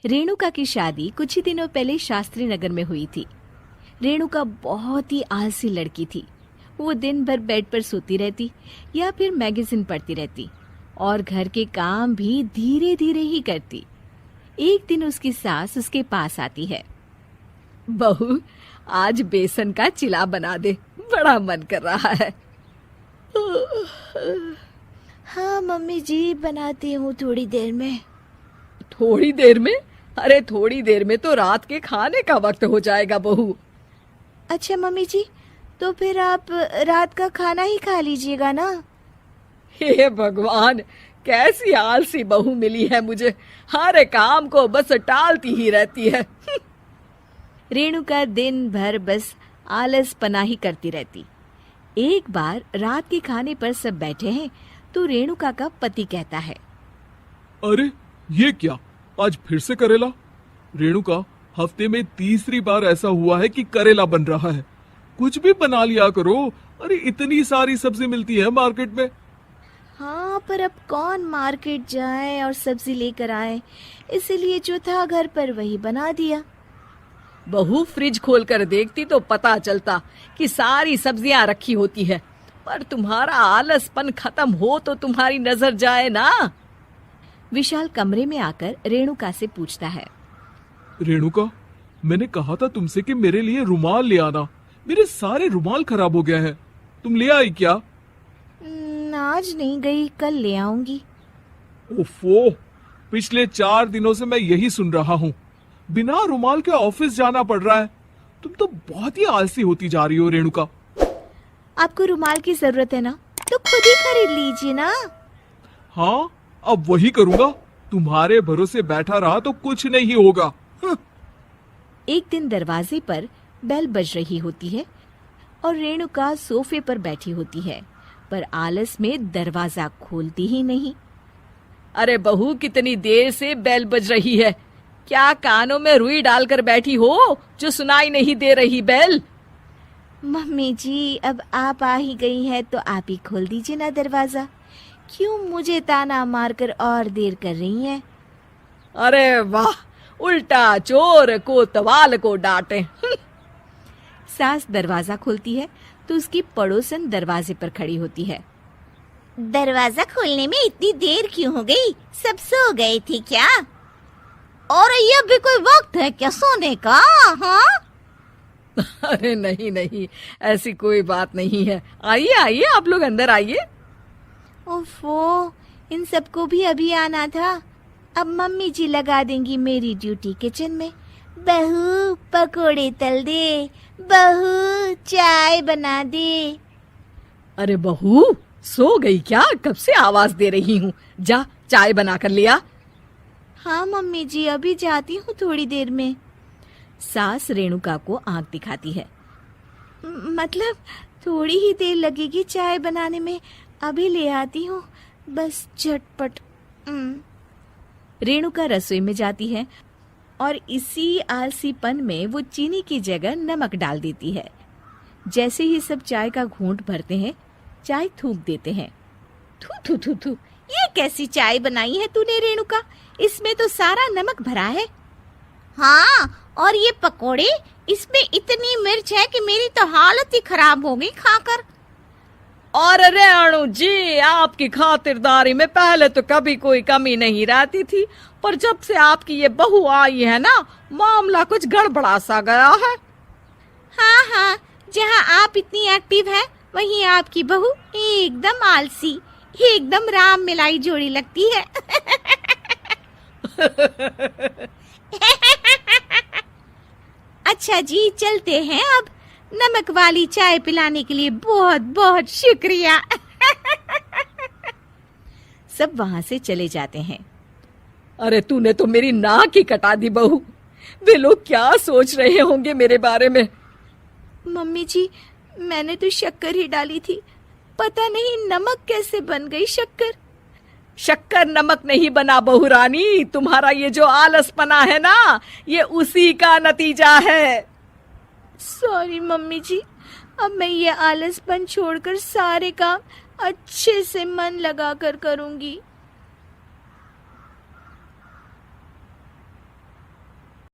रेणुका की शादी कुछ ही दिनों पहले शास्त्री नगर में हुई थी। रेणुका बहुत ही आलसी लड़की थी। वो दिन भर बेड पर सोती रहती या फिर मैगजीन पढ़ती रहती और घर के काम भी धीरे धीरे ही करती। एक दिन उसकी सास उसके पास आती है। बहू, आज बेसन का चिला बना दे, बड़ा मन कर रहा है। हाँ मम्मी जी, बनाती हूँ थोड़ी देर में। थोड़ी देर में? अरे थोड़ी देर में तो रात के खाने का वक्त हो जाएगा बहू। अच्छा मम्मी जी, तो फिर आप रात का खाना ही खा लीजिएगा ना। हे भगवान, कैसी आलसी बहू मिली है मुझे, हर काम को बस टालती ही रहती है। रेणुका दिन भर बस आलसपना ही करती रहती। एक बार रात के खाने पर सब बैठे हैं तो रेणुका का पति कहता है, अरे ये क्या, आज फिर से करेला? रेणुका, हफ्ते में तीसरी बार ऐसा हुआ है कि करेला बन रहा है। कुछ भी बना लिया करो। अरे इतनी सारी सब्जी मिलती है मार्केट में। हाँ, पर अब कौन मार्केट जाए और सब्जी लेकर आए, इसलिए जो था घर पर वही बना दिया। बहू, फ्रिज खोलकर देखती तो पता चलता कि सारी सब्जियां रखी होती है, पर तुम्हारा आलसपन खत्म हो तो तुम्हारी नजर जाए ना। विशाल कमरे में आकर रेणुका से पूछता है, रेणुका, मैंने कहा था तुमसे कि मेरे लिए रुमाल ले आना। मेरे सारे रुमाल खराब हो गए हैं। तुम ले आई क्या? आज नहीं गई, कल ले आऊंगी। ओफो, पिछले 4 दिनों से मैं यही सुन रहा हूँ। बिना रुमाल के ऑफिस जाना पड़ रहा है। तुम तो बहुत ही आलसी होती जा रही हो रेणुका। आपको रुमाल की जरूरत है ना, तो खुद ही खरीद लीजिए ना। हाँ, अब वही करूंगा। तुम्हारे भरोसे बैठा रहा तो कुछ नहीं होगा। एक दिन दरवाजे पर बेल बज रही होती है और रेणुका सोफे पर बैठी होती है, पर आलस में दरवाजा खोलती ही नहीं। अरे बहू, कितनी देर से बेल बज रही है? क्या कानों में रुई डालकर बैठी हो जो सुनाई नहीं दे रही बेल? मम्मी जी, अब आप आ ही गई है तो आप ही खोल दीजिए ना दरवाजा। क्यों मुझे ताना मारकर और देर कर रही हैं? अरे वाह, उल्टा चोर कोतवाल को डांटे। सास दरवाजा खोलती है तो उसकी पड़ोसन दरवाजे पर खड़ी होती है। दरवाजा खोलने में इतनी देर क्यों हो गई? सब सो गए थे क्या? और ये भी कोई वक्त है क्या सोने का? हाँ? अरे नहीं नहीं, ऐसी कोई बात नहीं है। आइए आइए, आप लोग अंदर आइए। ओफो, इन सबको भी अभी आना था। अब मम्मी जी लगा देंगी मेरी ड्यूटी किचन में। बहू पकोड़े तल दे, बहू चाय बना दे। अरे बहू, सो गई क्या? कब से आवाज दे रही हूँ, जा चाय बना कर लिया। हाँ मम्मी जी, अभी जाती हूँ थोड़ी देर में। सास रेणुका को आंख दिखाती है। मतलब थोड़ी ही देर लगेगी चाय बनाने में, अभी ले आती हूँ, बस झटपट। रेणुका रसोई में जाती है और इसी आलसीपन में वो चीनी की जगह नमक डाल देती है। जैसे ही सब चाय का घूंट भरते हैं, चाय थूक देते हैं। थू थू थू थू, ये कैसी चाय बनाई है तूने रेणुका? इसमें तो सारा नमक भरा है। हाँ, और ये पकोड़े, इसमें इतनी मिर्च है कि मेरी तो हालत ही खराब हो गई खाकर। और रेणु जी, आपकी खातिरदारी में पहले तो कभी कोई कमी नहीं रहती थी, पर जब से आपकी ये बहू आई है ना, मामला कुछ गड़बड़ा सा गया है। हाँ हाँ, जहाँ आप इतनी एक्टिव हैं, वहीं आपकी बहू एकदम आलसी, एकदम राम मिलाई जोड़ी लगती है। अच्छा जी, चलते हैं अब। नमक वाली चाय पिलाने के लिए बहुत बहुत शुक्रिया। सब वहां से चले जाते हैं। अरे तूने तो मेरी नाक ही कटा दी बहू। वे लोग क्या सोच रहे होंगे मेरे बारे में? मम्मी जी, मैंने तो शक्कर ही डाली थी, पता नहीं नमक कैसे बन गई शक्कर। शक्कर नमक नहीं बना बहू रानी, तुम्हारा ये जो आलसपना है ना, ये उसी का नतीजा है। सॉरी मम्मी जी, अब मैं ये आलसपन छोड़कर सारे काम अच्छे से मन लगाकर करूंगी।